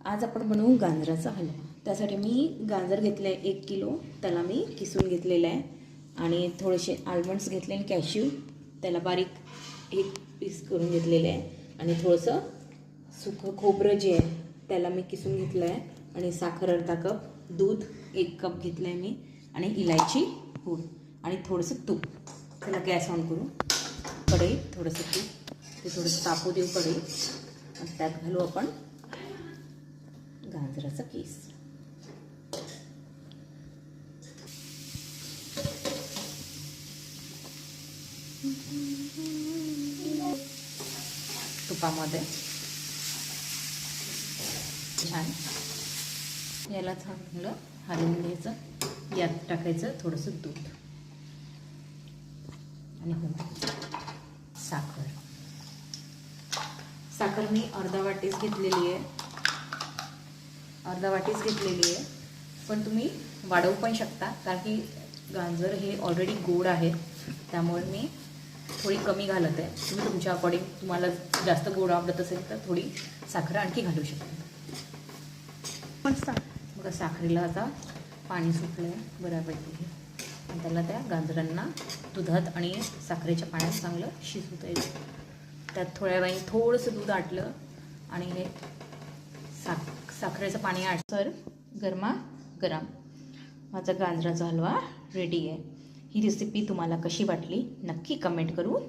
आज आपण बनवू गाजराचा हलवा। त्यासाठी मी गाजर घेतले आहे 1 किलो, त्याला मी किसून घेतलेलं आहे। आणि थोडेसे आल्मंड्स घेतले आणि कॅश्यू त्याला बारीक एक पीस करून घेतलेले आहे। आणि थोडंसं सुकं खोबरं जे आहे त्याला मी किसून घेतलं आहे। आणि साखर अर्धा कप, दूध 1 कप घेतलं आहे मी, आणि इलायची पूड आणि थोडंसं तूप। त्याला गॅस ऑन करू, कढईत थोडंसं तूप, ते थोडंसं तापू देऊ कढईत, आणि त्यात घालू आपण गाजराचा किस। तुपामध्ये छान याला चांगलं हलवून घ्यायचं। यात टाकायचं थोडंसं दूध आणि साखर। साखर मी अर्धा वाटीच घेतलेली आहे, पण तुम्ही वाढवू पण शकता, कारण की गाजर हे ऑलरेडी गोड आहे, त्यामुळे मी थोडी कमी घालत आहे। तुम्ही तुमच्या अकॉर्डिंग, तुम्हाला जास्त गोड आवडत असेल तर थोडी साखर आणखी घालू शकता। बघा साखरेला आता पाणी सुटलं आहे बऱ्यापैकी, आणि त्याला त्या गाजरांना दुधात आणि साखरेच्या पाण्यात चांगलं शिजवू द्यायचं। त्यात थोड्या वेळाने थोडंसं दूध आटलं आणि हे साखरेचं पाणी आटसर गरमागरम माझा गाजराचा हलवा रेडी आहे। ही रेसिपी तुम्हाला कशी वाटली नक्की कमेंट करून